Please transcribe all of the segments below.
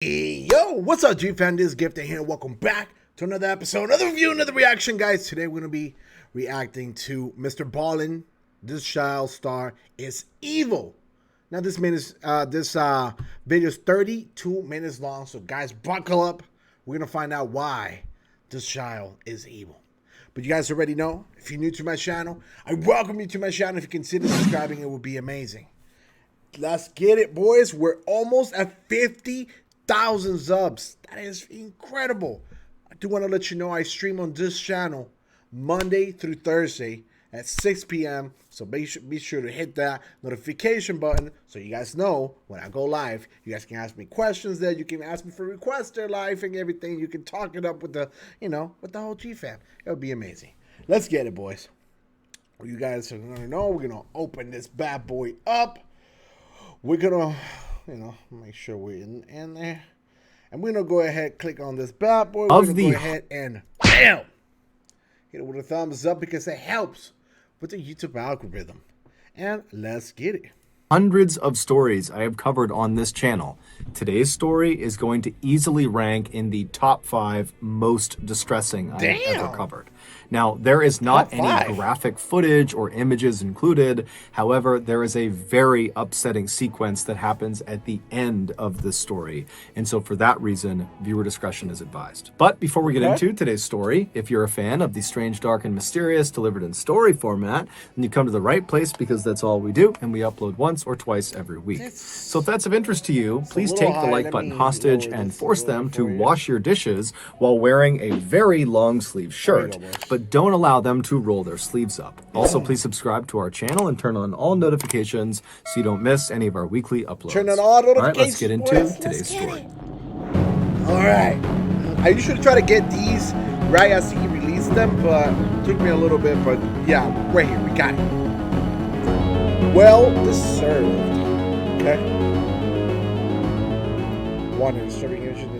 Yo, what's up, G-Fan? This is Gifted here, and welcome back to another episode, another review, another reaction, guys. Today we're going to be reacting to Mrballen. This child star is evil. Now this video is 32 minutes long, so guys, buckle up. We're going to find out why this child is evil. But you guys already know, if you're new to my channel, I welcome you to my channel. If you consider subscribing, it would be amazing. Let's get it, boys. We're almost at 50,000 subs. That is incredible. I do want to let you know I stream on this channel Monday through Thursday at 6 p.m. So be sure to hit that notification button so you guys know when I go live. You guys can ask me questions there. You can ask me for requests there live and everything. You can talk it up with the, with the whole G-Fam. It would be amazing. Let's get it, boys. You guys are going to know we're going to open this bad boy up. We're going to, make sure we're in there. And we're going to go ahead, click on this bad boy. We're going to go ahead and bam! Hit it with a thumbs up because it helps with the YouTube algorithm. And let's get it. Hundreds of stories I have covered on this channel. Today's story is going to easily rank in the top 5 most distressing I have ever covered. Now, there is not any graphic footage or images included. However, there is a very upsetting sequence that happens at the end of this story. And so for that reason, viewer discretion is advised. But before we get into today's story, if you're a fan of the strange, dark, and mysterious delivered in story format, then you come to the right place because that's all we do. And we upload once or twice every week. So if that's of interest to you, please take the like button hostage and force them to wash your dishes while wearing a very long sleeve shirt, but don't allow them to roll their sleeves up. Also, please subscribe to our channel and turn on all notifications so you don't miss any of our weekly uploads. Turn on all notifications. All right, let's get into today's story. All right. I usually try to get these right as he released them, but it took me a little bit. But yeah, right here, we got it. Well deserved. Okay. One disturbing incident.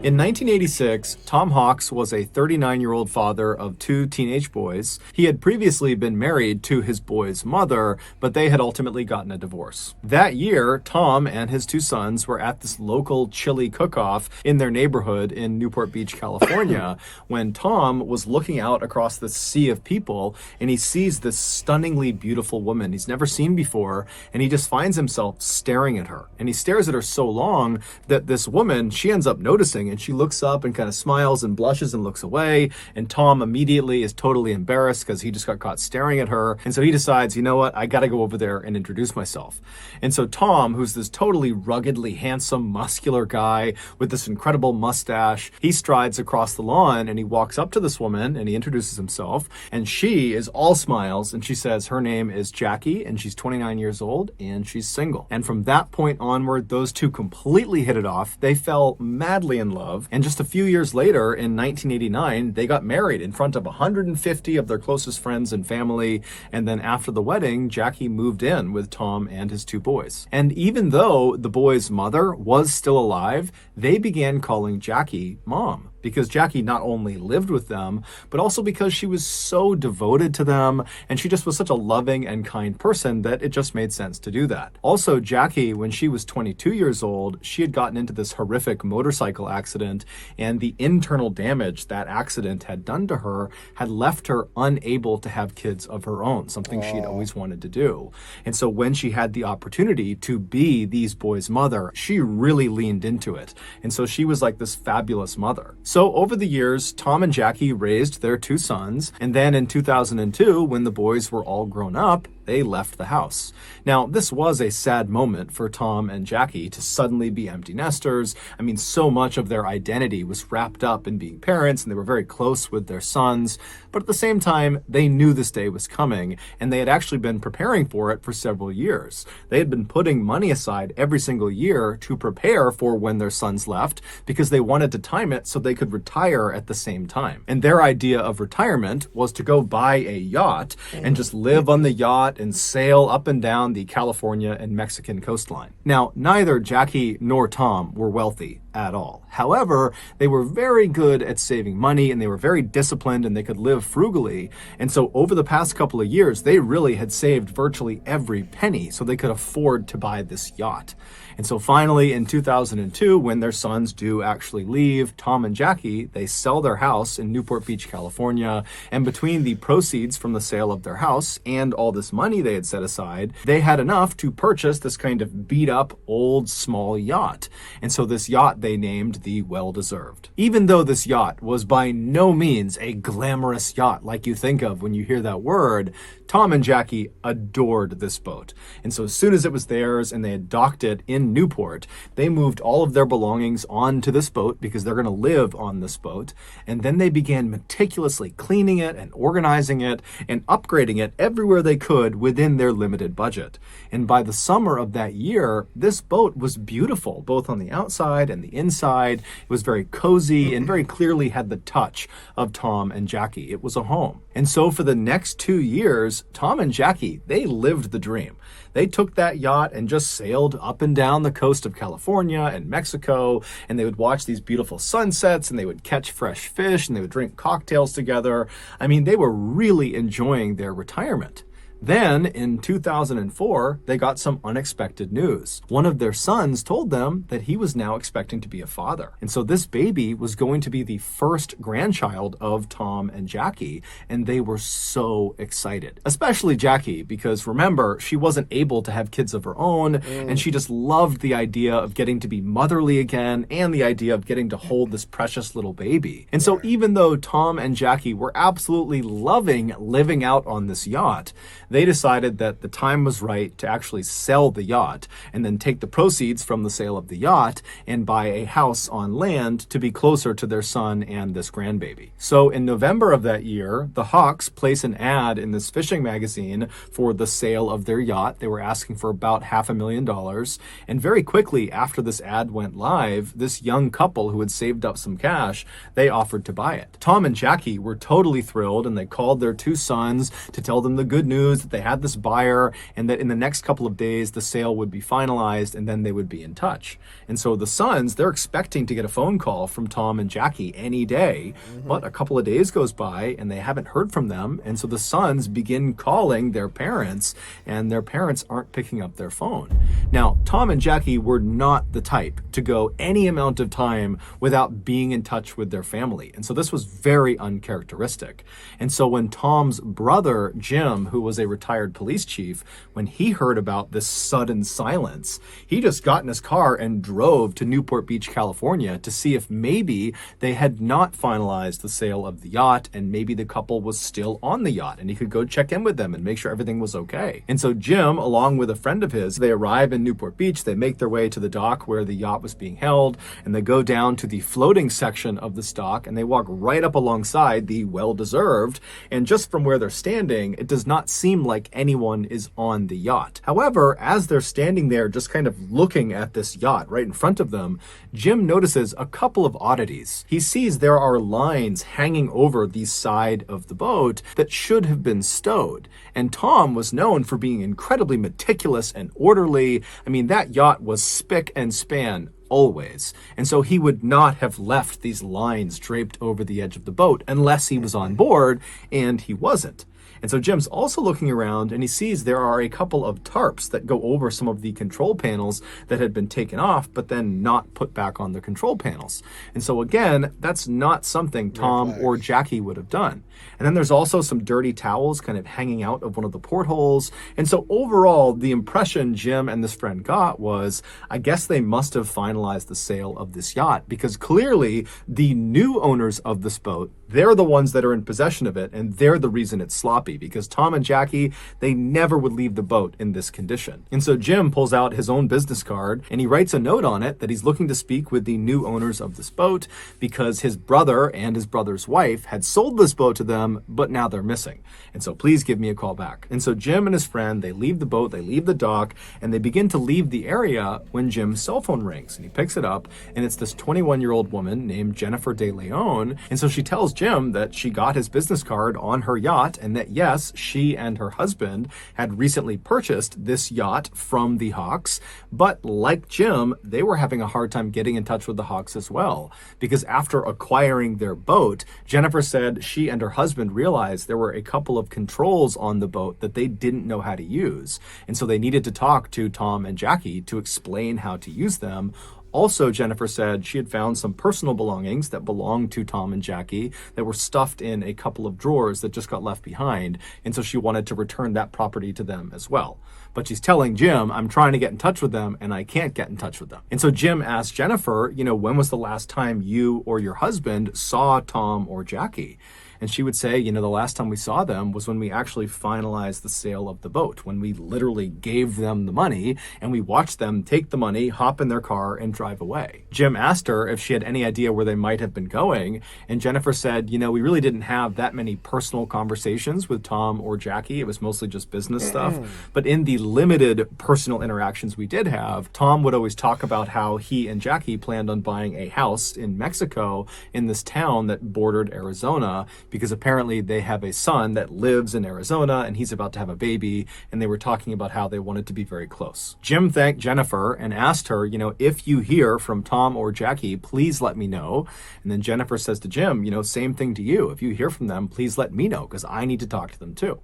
In 1986, Tom Hawks was a 39-year-old father of 2 teenage boys. He had previously been married to his boys' mother, but they had ultimately gotten a divorce. That year, Tom and his 2 sons were at this local chili cook-off in their neighborhood in Newport Beach, California, when Tom was looking out across the sea of people, and he sees this stunningly beautiful woman he's never seen before, and he just finds himself staring at her. And he stares at her so long that this woman, she ends up noticing, and she looks up and kind of smiles and blushes and looks away. And Tom immediately is totally embarrassed because he just got caught staring at her. And so he decides, you know what, I got to go over there and introduce myself. And so Tom, who's this totally ruggedly handsome, muscular guy with this incredible mustache, he strides across the lawn and he walks up to this woman and he introduces himself. And she is all smiles and she says her name is Jackie and she's 29 years old and she's single. And from that point onward, those two completely hit it off. They fell madly in love. And just a few years later, in 1989, they got married in front of 150 of their closest friends and family. And then after the wedding, Jackie moved in with Tom and his 2 boys. And even though the boys' mother was still alive, they began calling Jackie Mom, because Jackie not only lived with them, but also because she was so devoted to them, and she just was such a loving and kind person that it just made sense to do that. Also, Jackie, when she was 22 years old, she had gotten into this horrific motorcycle accident, and the internal damage that accident had done to her had left her unable to have kids of her own, something she'd always wanted to do. And so when she had the opportunity to be these boys' mother, she really leaned into it. And so she was like this fabulous mother. So over the years, Tom and Jackie raised their 2 sons, and then in 2002, when the boys were all grown up, they left the house. Now, this was a sad moment for Tom and Jackie to suddenly be empty nesters. I mean, so much of their identity was wrapped up in being parents, and they were very close with their sons. But at the same time, they knew this day was coming, and they had actually been preparing for it for several years. They had been putting money aside every single year to prepare for when their sons left, because they wanted to time it so they could retire at the same time. And their idea of retirement was to go buy a yacht and just live on the yacht and sail up and down the California and Mexican coastline. Now, neither Jackie nor Tom were wealthy at all. However, they were very good at saving money and they were very disciplined and they could live frugally. And so over the past couple of years, they really had saved virtually every penny so they could afford to buy this yacht. And so finally in 2002, when their sons do actually leave, Tom and Jackie, they sell their house in Newport Beach, California. And between the proceeds from the sale of their house and all this money they had set aside, they had enough to purchase this kind of beat up old small yacht. And so this yacht they named the Well-Deserved. Even though this yacht was by no means a glamorous yacht like you think of when you hear that word, Tom and Jackie adored this boat. And so as soon as it was theirs and they had docked it in Newport, they moved all of their belongings onto this boat because they're going to live on this boat. And then they began meticulously cleaning it and organizing it and upgrading it everywhere they could within their limited budget. And by the summer of that year, this boat was beautiful, both on the outside and the inside. It was very cozy and very clearly had the touch of Tom and Jackie. It was a home. And so for the next 2 years, Tom and Jackie, they lived the dream. They took that yacht and just sailed up and down the coast of California and Mexico, and they would watch these beautiful sunsets, and they would catch fresh fish, and they would drink cocktails together. I mean, they were really enjoying their retirement. Then, in 2004, they got some unexpected news. One of their sons told them that he was now expecting to be a father. And so this baby was going to be the first grandchild of Tom and Jackie, and they were so excited. Especially Jackie, because remember, she wasn't able to have kids of her own, and she just loved the idea of getting to be motherly again and the idea of getting to hold this precious little baby. And so even though Tom and Jackie were absolutely loving living out on this yacht, they decided that the time was right to actually sell the yacht and then take the proceeds from the sale of the yacht and buy a house on land to be closer to their son and this grandbaby. So in November of that year, the Hawks place an ad in this fishing magazine for the sale of their yacht. They were asking for about $500,000. And very quickly after this ad went live, this young couple who had saved up some cash, they offered to buy it. Tom and Jackie were totally thrilled, and they called their 2 sons to tell them the good news that they had this buyer and that in the next couple of days the sale would be finalized and then they would be in touch. And so the sons, they're expecting to get a phone call from Tom and Jackie any day, but a couple of days goes by and they haven't heard from them. And so the sons begin calling their parents, and their parents aren't picking up their phone. Now, Tom and Jackie were not the type to go any amount of time without being in touch with their family. And so this was very uncharacteristic. And so when Tom's brother, Jim, who was a retired police chief, when he heard about this sudden silence, he just got in his car and drove to Newport Beach, California to see if maybe they had not finalized the sale of the yacht and maybe the couple was still on the yacht and he could go check in with them and make sure everything was okay. And so Jim, along with a friend of his, they arrive in Newport Beach, they make their way to the dock where the yacht was being held, and they go down to the floating section of the dock and they walk right up alongside the Well-Deserved. And just from where they're standing, it does not seem like anyone is on the yacht. However, as they're standing there just kind of looking at this yacht right in front of them, Jim notices a couple of oddities. He sees there are lines hanging over the side of the boat that should have been stowed. And Tom was known for being incredibly meticulous and orderly. I mean, that yacht was spick and span always. And so he would not have left these lines draped over the edge of the boat unless he was on board, and he wasn't. And so Jim's also looking around and he sees there are a couple of tarps that go over some of the control panels that had been taken off, but then not put back on the control panels. And so again, that's not something Tom or Jackie would have done. And then there's also some dirty towels kind of hanging out of one of the portholes. And so overall, the impression Jim and this friend got was, I guess they must have finalized the sale of this yacht, because clearly the new owners of this boat, they're the ones that are in possession of it, and they're the reason it's sloppy, because Tom and Jackie, they never would leave the boat in this condition. And so Jim pulls out his own business card and he writes a note on it that he's looking to speak with the new owners of this boat because his brother and his brother's wife had sold this boat to them, but now they're missing. And so please give me a call back. And so Jim and his friend, they leave the boat, they leave the dock, and they begin to leave the area when Jim's cell phone rings. And he picks it up, and it's this 21-year-old woman named Jennifer DeLeon. And so she tells Jim that she got his business card on her yacht and that, yes, she and her husband had recently purchased this yacht from the Hawks. But like Jim, they were having a hard time getting in touch with the Hawks as well, because after acquiring their boat, Jennifer said she and her husband realized there were a couple of controls on the boat that they didn't know how to use. And so they needed to talk to Tom and Jackie to explain how to use them. Also, Jennifer said she had found some personal belongings that belonged to Tom and Jackie that were stuffed in a couple of drawers that just got left behind. And so she wanted to return that property to them as well. But she's telling Jim, I'm trying to get in touch with them and I can't get in touch with them. And so Jim asked Jennifer, when was the last time you or your husband saw Tom or Jackie? And she would say, the last time we saw them was when we actually finalized the sale of the boat, when we literally gave them the money and we watched them take the money, hop in their car and drive away. Jim asked her if she had any idea where they might have been going. And Jennifer said, we really didn't have that many personal conversations with Tom or Jackie. It was mostly just business stuff. But in the limited personal interactions we did have, Tom would always talk about how he and Jackie planned on buying a house in Mexico in this town that bordered Arizona, because apparently they have a son that lives in Arizona and he's about to have a baby, and they were talking about how they wanted to be very close. Jim thanked Jennifer and asked her, if you hear from Tom or Jackie, please let me know. And then Jennifer says to Jim, same thing to you. If you hear from them, please let me know because I need to talk to them too.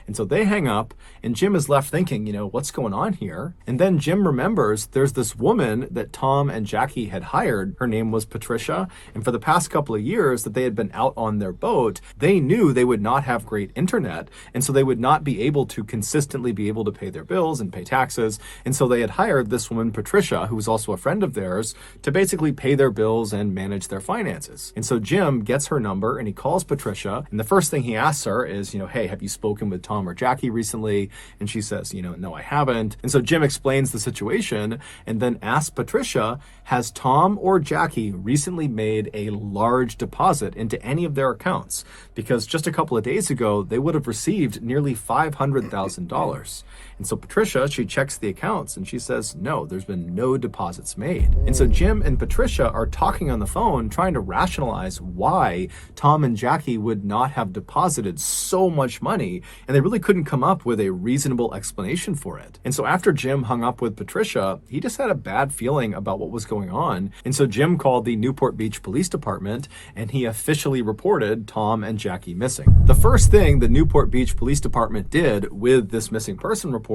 And so they hang up, and Jim is left thinking, what's going on here? And then Jim remembers there's this woman that Tom and Jackie had hired. Her name was Patricia. And for the past couple of years that they had been out on their boat, they knew they would not have great internet. And so they would not be able to consistently be able to pay their bills and pay taxes. And so they had hired this woman, Patricia, who was also a friend of theirs, to basically pay their bills and manage their finances. And so Jim gets her number and he calls Patricia. And the first thing he asks her is, hey, have you spoken with Tom or Jackie recently? And she says, no, I haven't. And so Jim explains the situation and then asks Patricia, has Tom or Jackie recently made a large deposit into any of their accounts? Because just a couple of days ago, they would have received nearly $500,000. And so Patricia, she checks the accounts and she says, no, there's been no deposits made. And so Jim and Patricia are talking on the phone, trying to rationalize why Tom and Jackie would not have deposited so much money. And they really couldn't come up with a reasonable explanation for it. And so after Jim hung up with Patricia, he just had a bad feeling about what was going on. And so Jim called the Newport Beach Police Department and he officially reported Tom and Jackie missing. The first thing the Newport Beach Police Department did with this missing person report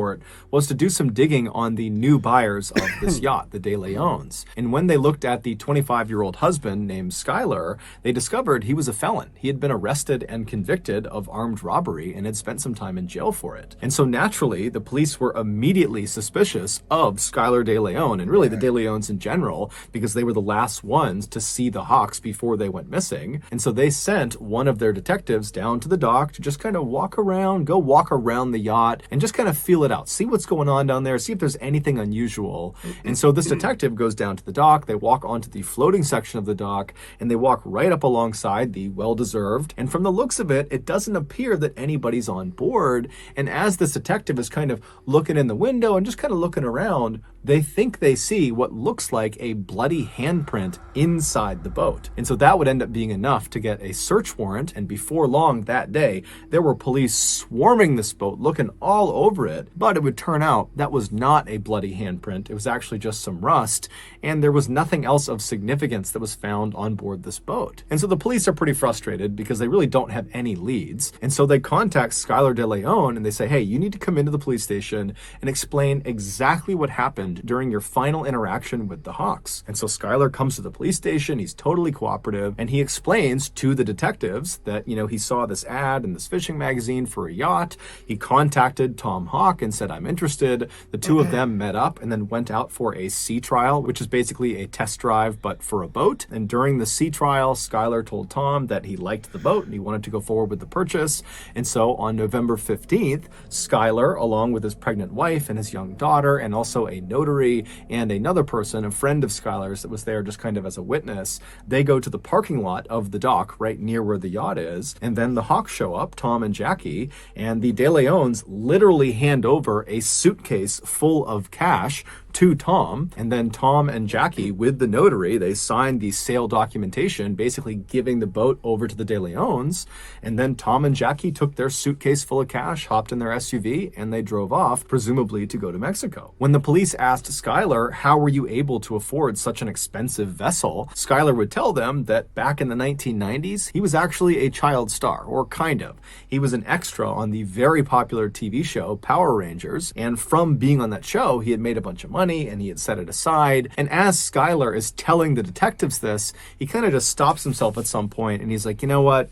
was to do some digging on the new buyers of this yacht, the deleons. And when they looked at the 25-year-old husband named Skylar, they discovered he was a felon. He had been arrested and convicted of armed robbery and had spent some time in jail for it. And so naturally, the police were immediately suspicious of Skylar DeLeon and really the DeLeons in general, because they were the last ones to see the Hawks before they went missing. And so they sent one of their detectives down to the dock to just kind of walk around the yacht and just kind of feel it out, see what's going on down there, see if there's anything unusual. And so this detective goes down to the dock, they walk onto the floating section of the dock, and they walk right up alongside the well-deserved. And from the looks of it, it doesn't appear that anybody's on board. And as this detective is kind of looking in the window and just kind of looking around, they think they see what looks like a bloody handprint inside the boat. And so that would end up being enough to get a search warrant. And before long that day, there were police swarming this boat, looking all over it. But it would turn out that was not a bloody handprint. It was actually just some rust. And there was nothing else of significance that was found on board this boat. And so the police are pretty frustrated because they really don't have any leads. And so they contact Skylar DeLeon and they say, hey, you need to come into the police station and explain exactly what happened during your final interaction with the Hawks. And so Skylar comes to the police station, he's totally cooperative, and he explains to the detectives that, he saw this ad in this fishing magazine for a yacht. He contacted Tom Hawk and said, I'm interested. The two of them met up and then went out for a sea trial, which is basically a test drive, but for a boat. And during the sea trial, Skylar told Tom that he liked the boat and he wanted to go forward with the purchase. And so on November 15th, Skylar, along with his pregnant wife and his young daughter, and also a notary and another person, a friend of Skylar's that was there just kind of as a witness, they go to the parking lot of the dock right near where the yacht is. And then the Hawks show up, Tom and Jackie, and the DeLeons literally hand over a suitcase full of cash to Tom, and then Tom and Jackie, with the notary, they signed the sale documentation, basically giving the boat over to the deleons, and then Tom and Jackie took their suitcase full of cash, hopped in their SUV, and they drove off, presumably to go to Mexico. When the police asked Skylar, how were you able to afford such an expensive vessel, Skylar would tell them that back in the 1990s, he was actually a child star, or kind of. He was an extra on the very popular TV show Power Rangers, and from being on that show, he had made a bunch of money and he had set it aside. And as Skylar is telling the detectives this, he kind of just stops himself at some point and he's like, you know what?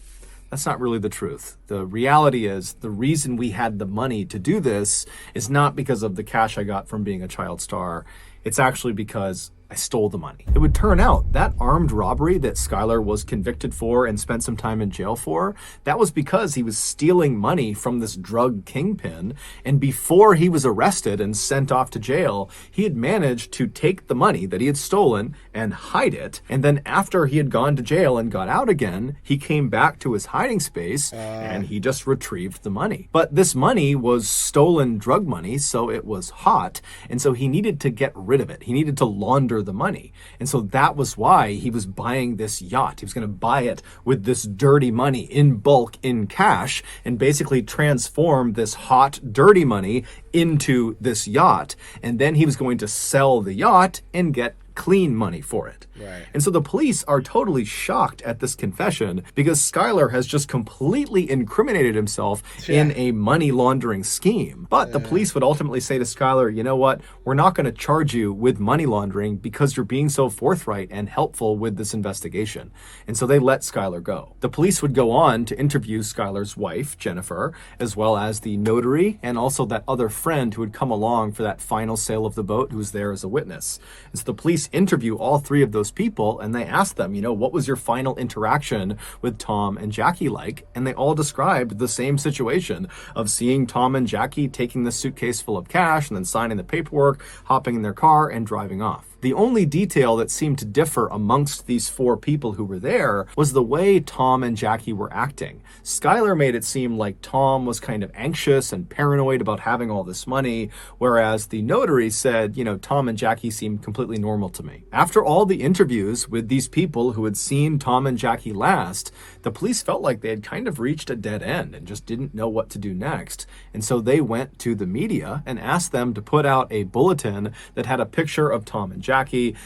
That's not really the truth. The reality is the reason we had the money to do this is not because of the cash I got from being a child star. It's actually because I stole the money. It would turn out that armed robbery that Skylar was convicted for and spent some time in jail for, that was because he was stealing money from this drug kingpin. And before he was arrested and sent off to jail, he had managed to take the money that he had stolen and hide it. And then after he had gone to jail and got out again, he came back to his hiding space and he just retrieved the money. But this money was stolen drug money, so it was hot. And so he needed to get rid of it. He needed to launder the money. And so that was why he was buying this yacht. He was going to buy it with this dirty money in bulk, in cash, and basically transform this hot, dirty money into this yacht. And then he was going to sell the yacht and get clean money for it. Right. And so the police are totally shocked at this confession because Skylar has just completely incriminated himself in a money laundering scheme. But the police would ultimately say to Skylar, you know what? We're not going to charge you with money laundering because you're being so forthright and helpful with this investigation. And so they let Skylar go. The police would go on to interview Skylar's wife, Jennifer, as well as the notary and also that other friend who had come along for that final sale of the boat who was there as a witness. And so the police interview all three of those people and they asked them, you know, what was your final interaction with Tom and Jackie like? And they all described the same situation of seeing Tom and Jackie taking the suitcase full of cash and then signing the paperwork, hopping in their car and driving off. The only detail that seemed to differ amongst these four people who were there was the way Tom and Jackie were acting. Skylar made it seem like Tom was kind of anxious and paranoid about having all this money, whereas the notary said, you know, Tom and Jackie seemed completely normal to me. After all the interviews with these people who had seen Tom and Jackie last, the police felt like they had kind of reached a dead end and just didn't know what to do next. And so they went to the media and asked them to put out a bulletin that had a picture of Tom and Jackie,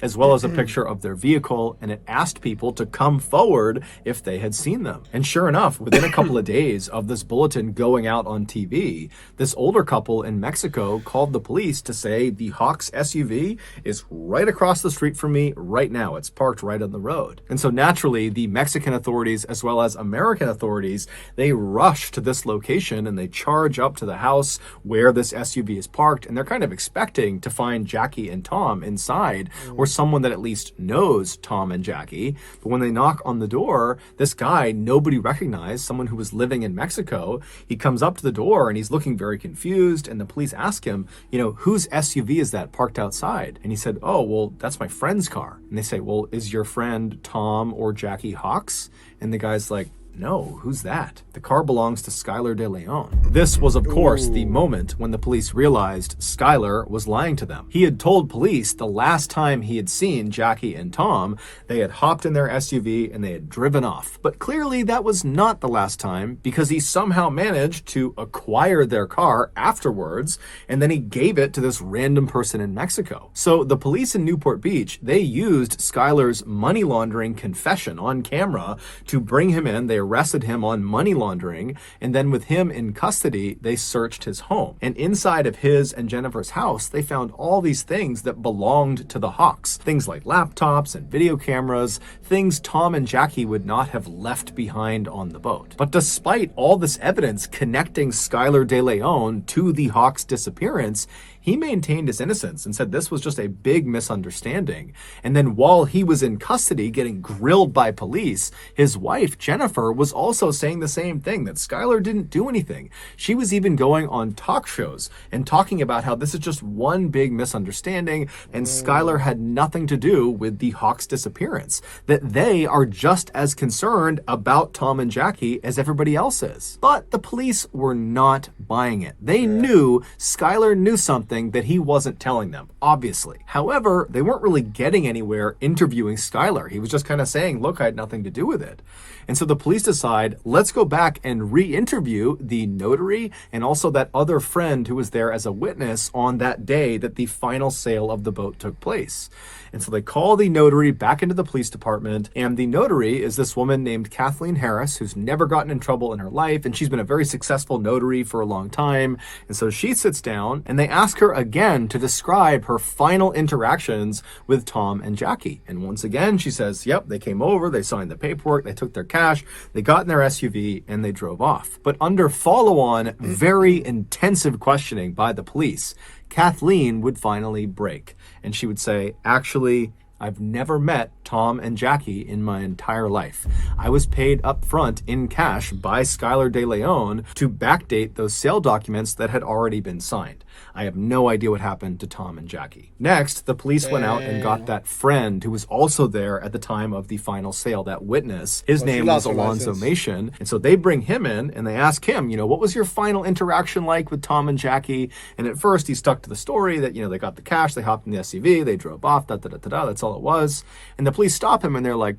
as well as a picture of their vehicle, and it asked people to come forward if they had seen them. And sure enough, within a couple of days of this bulletin going out on TV, this older couple in Mexico called the police to say the Hawks SUV is right across the street from me right now. It's parked right on the road. And so naturally, the Mexican authorities, as well as American authorities, they rush to this location and they charge up to the house where this SUV is parked, and they're kind of expecting to find Jackie and Tom inside, or someone that at least knows Tom and Jackie. But when they knock on the door, this guy nobody recognized, someone who was living in Mexico, he comes up to the door and he's looking very confused, and the police ask him, you know, whose SUV is that parked outside? And he said, oh, well, that's my friend's car. And they say, well, is your friend Tom or Jackie Hawks? And the guy's like, no, who's that? The car belongs to Skylar deleon. This was, of course, the moment when the police realized Skylar was lying to them. He had told police the last time he had seen Jackie and Tom, they had hopped in their SUV and they had driven off. But clearly that was not the last time, because he somehow managed to acquire their car afterwards, and then he gave it to this random person in Mexico. So the police in Newport Beach, they used Skylar's money laundering confession on camera to bring him in. They arrested him on money laundering, and then with him in custody, they searched his home. And inside of his and Jennifer's house, they found all these things that belonged to the Hawks. Things like laptops and video cameras, things Tom and Jackie would not have left behind on the boat. But despite all this evidence connecting Skylar deleon to the Hawks' disappearance, he maintained his innocence and said this was just a big misunderstanding. And then while he was in custody getting grilled by police, his wife, Jennifer, was also saying the same thing, that Skylar didn't do anything. She was even going on talk shows and talking about how this is just one big misunderstanding and Skylar had nothing to do with the Hawks' disappearance, that they are just as concerned about Tom and Jackie as everybody else is. But the police were not buying it. They knew Skylar knew something something that he wasn't telling them, obviously. However, they weren't really getting anywhere interviewing Skylar. He was just kind of saying, look, I had nothing to do with it. And so the police decide, let's go back and re-interview the notary and also that other friend who was there as a witness on that day that the final sale of the boat took place. And so they call the notary back into the police department, and the notary is this woman named Kathleen Harris, who's never gotten in trouble in her life, and she's been a very successful notary for a long time. And so she sits down, and they ask her again to describe her final interactions with Tom and Jackie. And once again, she says, yep, they came over, they signed the paperwork, they took their cash, they got in their SUV, and they drove off. But under follow-on, very intensive questioning by the police, Kathleen would finally break. And she would say, actually, I've never met Tom and Jackie in my entire life. I was paid up front in cash by Skylar deleon to backdate those sale documents that had already been signed. I have no idea what happened to Tom and Jackie. Next, the police went out and got that friend who was also there at the time of the final sale, that witness. His name was Alonzo Mason. And so they bring him in and they ask him, what was your final interaction like with Tom and Jackie? And at first he stuck to the story that, they got the cash, they hopped in the SUV, they drove off, that's all it was. And the police stop him and they're like,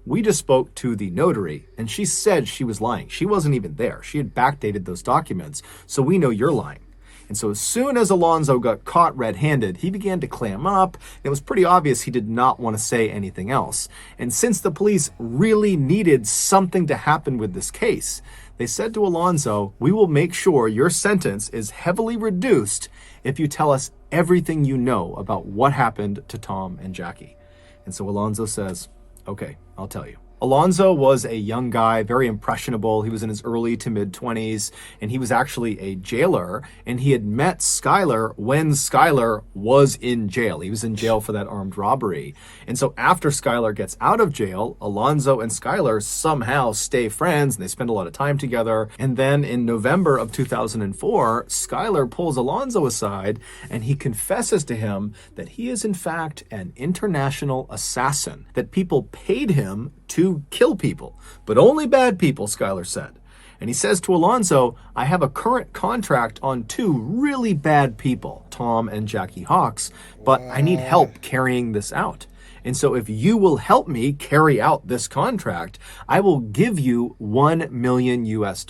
we just spoke to the notary and she said she was lying. She wasn't even there. She had backdated those documents. So we know you're lying. And so as soon as Alonzo got caught red-handed, he began to clam up. And it was pretty obvious he did not want to say anything else. And since the police really needed something to happen with this case, they said to Alonzo, we will make sure your sentence is heavily reduced if you tell us everything you know about what happened to Tom and Jackie. And so Alonzo says, okay, I'll tell you. Alonzo was a young guy, very impressionable. He was in his early to mid-20s, and he was actually a jailer, and he had met Skylar when Skylar was in jail. He was in jail for that armed robbery. And so after Skylar gets out of jail, Alonzo and Skylar somehow stay friends, and they spend a lot of time together. And then in November of 2004, Skylar pulls Alonzo aside, and he confesses to him that he is in fact an international assassin, that people paid him to kill people, but only bad people, Skylar said. And he says to Alonzo, I have a current contract on two really bad people, Tom and Jackie Hawks, but I need help carrying this out. And so if you will help me carry out this contract, I will give you $1 million US.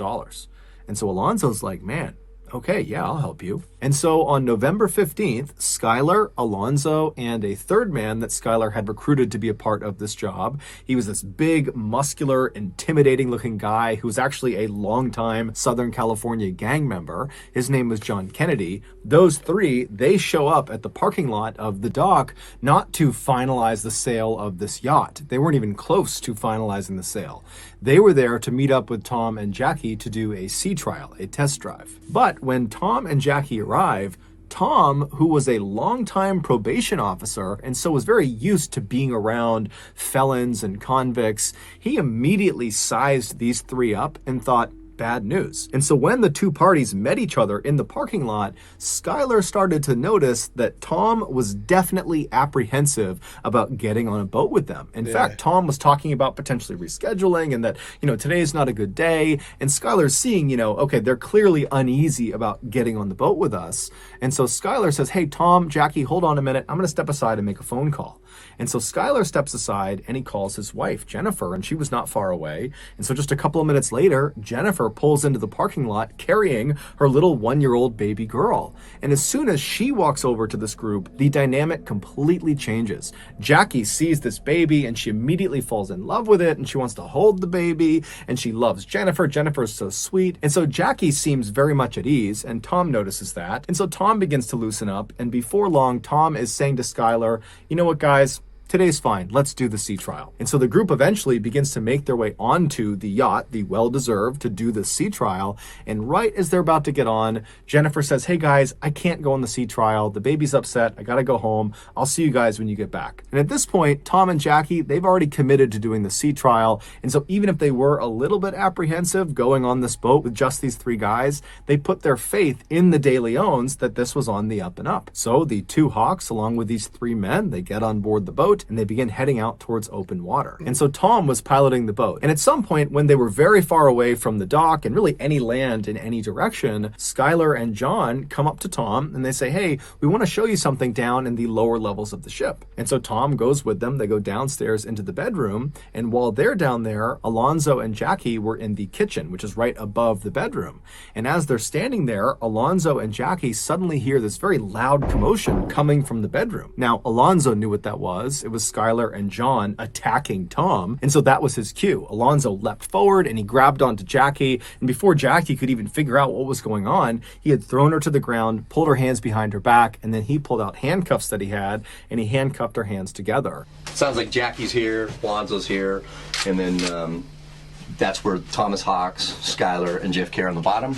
And so Alonzo's like, man, okay, yeah, I'll help you. And so on November 15th, Skylar, Alonzo, and a third man that Skylar had recruited to be a part of this job. He was this big, muscular, intimidating looking guy who was actually a longtime Southern California gang member. His name was John Kennedy. Those three, they show up at the parking lot of the dock not to finalize the sale of this yacht. They weren't even close to finalizing the sale. They were there to meet up with Tom and Jackie to do a sea trial, a test drive. But when Tom and Jackie arrive, Tom, who was a longtime probation officer and so was very used to being around felons and convicts, he immediately sized these three up and thought, bad news. And so when the two parties met each other in the parking lot, Skylar started to notice that Tom was definitely apprehensive about getting on a boat with them. In fact, Tom was talking about potentially rescheduling and that, today's not a good day. And Skylar's seeing, okay, they're clearly uneasy about getting on the boat with us. And so Skylar says, hey, Tom, Jackie, hold on a minute. I'm going to step aside and make a phone call. And so Skylar steps aside and he calls his wife, Jennifer, and she was not far away. And so just a couple of minutes later, Jennifer pulls into the parking lot carrying her little 1-year-old baby girl. And as soon as she walks over to this group, the dynamic completely changes. Jackie sees this baby and she immediately falls in love with it and she wants to hold the baby and she loves Jennifer. Jennifer is so sweet. And so Jackie seems very much at ease and Tom notices that. And so Tom begins to loosen up, and before long, Tom is saying to Skylar, you know what, guys? Today's fine. Let's do the sea trial. And so the group eventually begins to make their way onto the yacht, the well-deserved, to do the sea trial. And right as they're about to get on, Jennifer says, hey guys, I can't go on the sea trial. The baby's upset. I gotta go home. I'll see you guys when you get back. And at this point, Tom and Jackie, they've already committed to doing the sea trial. And so even if they were a little bit apprehensive going on this boat with just these three guys, they put their faith in the deleons that this was on the up and up. So the two Hawks, along with these three men, they get on board the boat. boat, and they begin heading out towards open water. And so Tom was piloting the boat. And at some point, when they were very far away from the dock and really any land in any direction, Skylar and John come up to Tom and they say, hey, we want to show you something down in the lower levels of the ship. And so Tom goes with them. They go downstairs into the bedroom. And while they're down there, Alonzo and Jackie were in the kitchen, which is right above the bedroom. And as they're standing there, Alonzo and Jackie suddenly hear this very loud commotion coming from the bedroom. Now, Alonzo knew what that was. It was Skylar and John attacking Tom. And so that was his cue. Alonzo leapt forward and he grabbed onto Jackie. And before Jackie could even figure out what was going on, he had thrown her to the ground, pulled her hands behind her back, and then he pulled out handcuffs that he had and he handcuffed her hands together. Sounds like Jackie's here, Alonzo's here, and then that's where Thomas Hawks, Skylar, and JFK are on the bottom.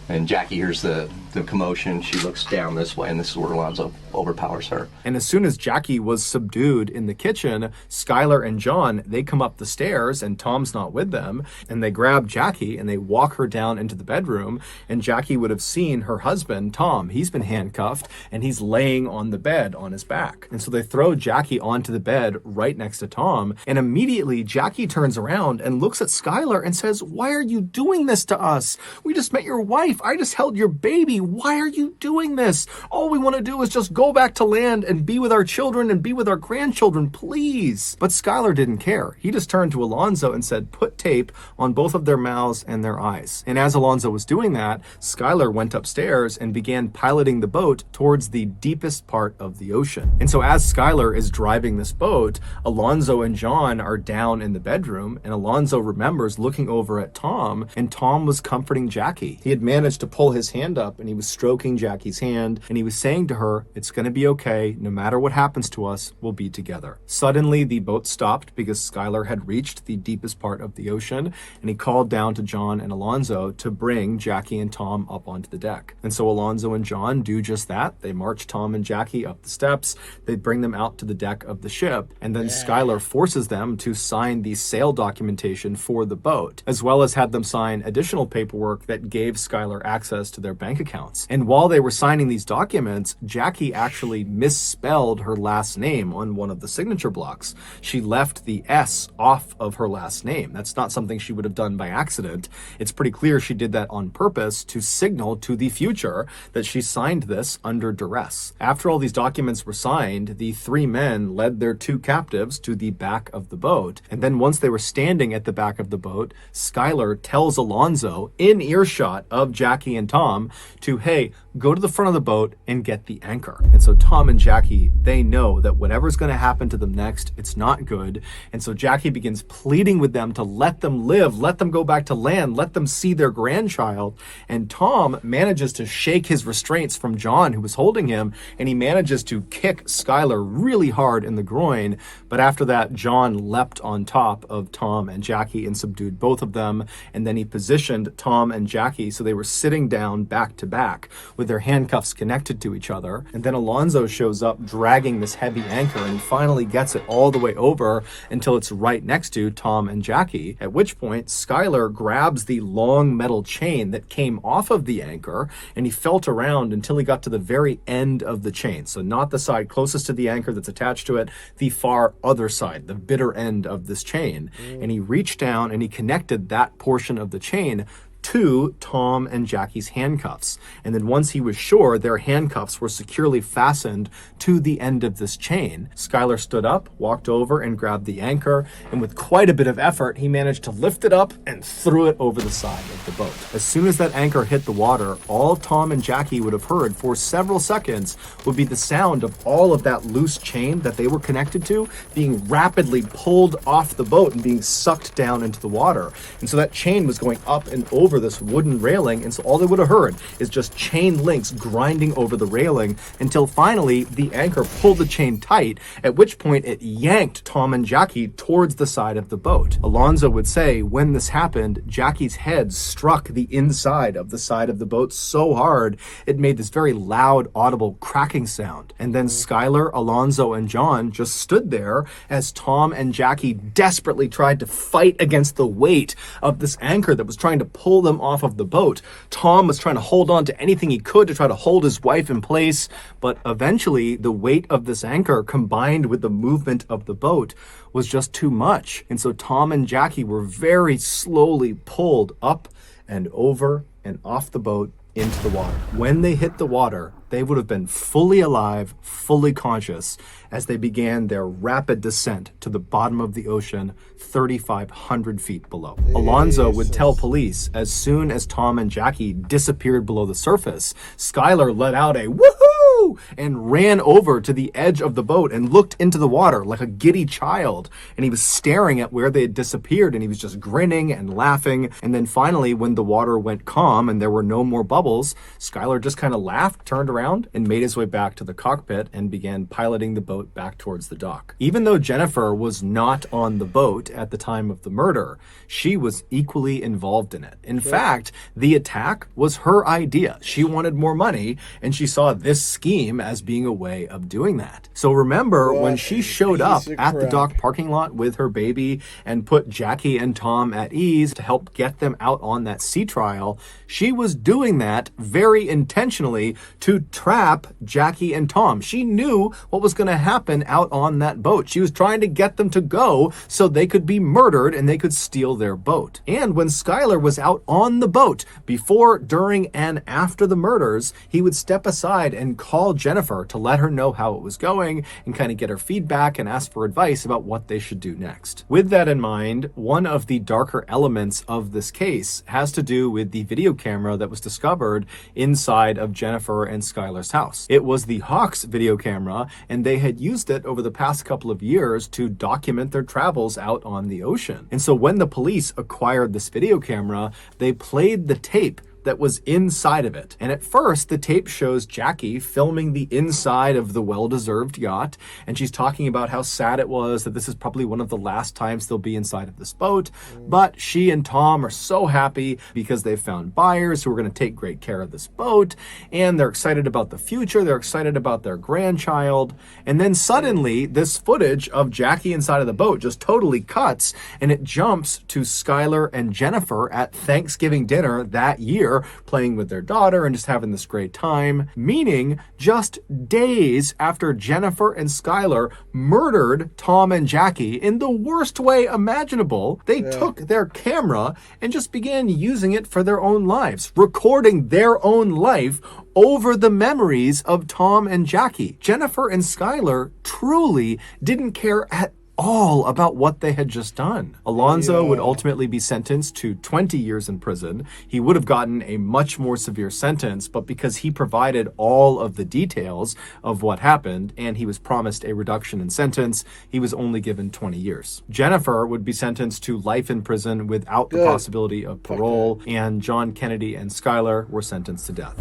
And Jackie hears the commotion. She looks down this way, and this is where Alonzo overpowers her. And as soon as Jackie was subdued in the kitchen, Skylar and John, they come up the stairs, and Tom's not with them, and they grab Jackie, and they walk her down into the bedroom, and Jackie would have seen her husband, Tom. He's been handcuffed, and he's laying on the bed on his back. And so they throw Jackie onto the bed right next to Tom, and immediately Jackie turns around and looks at Skylar and says, why are you doing this to us? We just met your wife. I just held your baby. Why are you doing this? All we want to do is just go back to land and be with our children and be with our grandchildren, please. But Skylar didn't care. He just turned to Alonzo and said, put tape on both of their mouths and their eyes. And as Alonzo was doing that, Skylar went upstairs and began piloting the boat towards the deepest part of the ocean. And so as Skylar is driving this boat, Alonzo and John are down in the bedroom, and Alonzo remembers looking over at Tom, and Tom was comforting Jackie. He had managed to pull his hand up, and he was stroking Jackie's hand, and he was saying to her, it's going to be okay. No matter what happens to us, we'll be together. Suddenly, the boat stopped because Skylar had reached the deepest part of the ocean, and he called down to John and Alonzo to bring Jackie and Tom up onto the deck. And so Alonzo and John do just that. They march Tom and Jackie up the steps. They bring them out to the deck of the ship, and then Skylar forces them to sign the sail documentation for the boat, as well as had them sign additional paperwork that gave Skylar access to their bank accounts. And while they were signing these documents, Jackie actually misspelled her last name on one of the signature blocks. She left the S off of her last name. That's not something she would have done by accident. It's pretty clear she did that on purpose to signal to the future that she signed this under duress. After all these documents were signed, the three men led their two captives to the back of the boat. And then once they were standing at the back of the boat, Skylar tells Alonzo, in earshot of Jackie and Tom, to, hey, go to the front of the boat and get the anchor. And so Tom and Jackie, they know that whatever's going to happen to them next, it's not good. And so Jackie begins pleading with them to let them live, let them go back to land, let them see their grandchild. And Tom manages to shake his restraints from John, who was holding him, and he manages to kick Skylar really hard in the groin. But after that, John leapt on top of Tom and Jackie and subdued both of them. And then he positioned Tom and Jackie so they were sitting down back to back with their handcuffs connected to each other. And then Alonzo shows up dragging this heavy anchor, and he finally gets it all the way over until it's right next to Tom and Jackie, at which point Skylar grabs the long metal chain that came off of the anchor, and he felt around until he got to the very end of the chain. So not the side closest to the anchor that's attached to it, the far other side, the bitter end of this chain. And he reached down and he connected that portion of the chain to Tom and Jackie's handcuffs. And then once he was sure their handcuffs were securely fastened to the end of this chain, Skylar stood up, walked over and grabbed the anchor, and with quite a bit of effort, he managed to lift it up and threw it over the side of the boat. As soon as that anchor hit the water, all Tom and Jackie would have heard for several seconds would be the sound of all of that loose chain that they were connected to being rapidly pulled off the boat and being sucked down into the water. And so that chain was going up and over this wooden railing, and so all they would have heard is just chain links grinding over the railing until finally the anchor pulled the chain tight, at which point it yanked Tom and Jackie towards the side of the boat. Alonzo would say when this happened, Jackie's head struck the inside of the boat so hard it made this very loud, audible cracking sound. And then Skylar, Alonzo, and John just stood there as Tom and Jackie desperately tried to fight against the weight of this anchor that was trying to pull them off of the boat. Tom was trying to hold on to anything he could to try to hold his wife in place, but eventually the weight of this anchor combined with the movement of the boat was just too much. And so Tom and Jackie were very slowly pulled up and over and off the boat into the water. When they hit the water, they would have been fully alive, fully conscious, as they began their rapid descent to the bottom of the ocean, 3,500 feet below. Alonzo would tell police as soon as Tom and Jackie disappeared below the surface, Skylar let out a woohoo and ran over to the edge of the boat and looked into the water like a giddy child. And he was staring at where they had disappeared, and he was just grinning and laughing. And then finally, when the water went calm and there were no more bubbles, Skylar just kind of laughed, turned around, and made his way back to the cockpit and began piloting the boat back towards the dock. Even though Jennifer was not on the boat at the time of the murder, she was equally involved in it. In fact, the attack was her idea. She wanted more money, and she saw this scheme as being a way of doing that. So remember, when she showed up at the dock parking lot with her baby and put Jackie and Tom at ease to help get them out on that sea trial, she was doing that very intentionally to trap Jackie and Tom. She knew what was going to happen out on that boat. She was trying to get them to go so they could be murdered and they could steal their boat. And when Skylar was out on the boat before, during, and after the murders, he would step aside and call Jennifer to let her know how it was going and kind of get her feedback and ask for advice about what they should do next. With that in mind, one of the darker elements of this case has to do with the video camera that was discovered inside of Jennifer and Skylar's house. It was the Hawks video camera, and they had used it over the past couple of years to document their travels out on the ocean. And so when the police acquired this video camera, they played the tape that was inside of it. And at first, the tape shows Jackie filming the inside of the well-deserved yacht, and she's talking about how sad it was that this is probably one of the last times they'll be inside of this boat. But she and Tom are so happy because they've found buyers who are going to take great care of this boat, and they're excited about the future, they're excited about their grandchild. And then suddenly, this footage of Jackie inside of the boat just totally cuts, and it jumps to Skylar and Jennifer at Thanksgiving dinner that year, playing with their daughter and just having this great time, meaning just days after Jennifer and Skylar murdered Tom and Jackie in the worst way imaginable, they took their camera and just began using it for their own lives, recording their own life over the memories of Tom and Jackie. Jennifer and Skylar truly didn't care at all about what they had just done. Alonzo would ultimately be sentenced to 20 years in prison. He would have gotten a much more severe sentence, but because he provided all of the details of what happened and he was promised a reduction in sentence, he was only given 20 years. Jennifer would be sentenced to life in prison without the possibility of parole, and John Kennedy and Skylar were sentenced to death.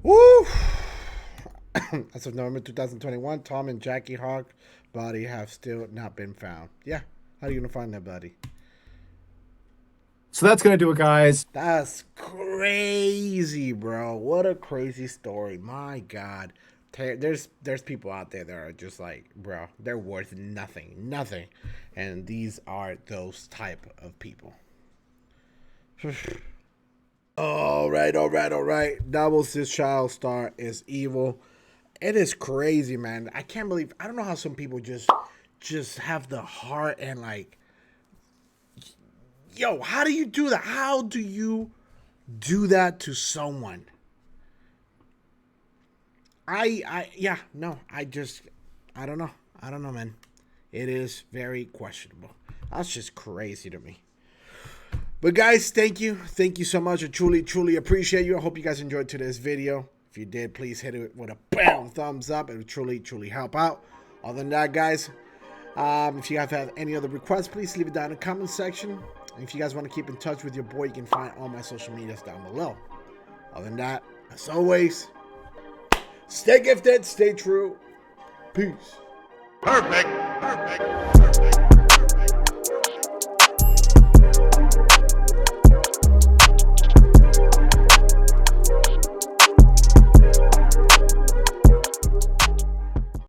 Woo! As of November 2021, Tom and Jackie Hawk body have still not been found. Yeah, how are you gonna find that body? So that's gonna do it, guys. That's crazy, bro. What a crazy story. My God, there's people out there that are just like, bro, they're worth nothing, and these are those type of people. All right. Doubles this child star is evil. It is crazy, man. I can't believe, I don't know how some people just have the heart and like, yo, how do you do that? How do you do that to someone? I don't know, man. It is very questionable. That's just crazy to me. But guys, thank you so much. I truly appreciate you. I hope you guys enjoyed today's video. If you did, please hit it with a bam thumbs up. It would truly help out. Other than that, guys, if you guys have any other requests, please leave it down in the comment section. And if you guys want to keep in touch with your boy, you can find all my social medias down below. Other than that, as always, stay gifted, stay true. Peace. Perfect.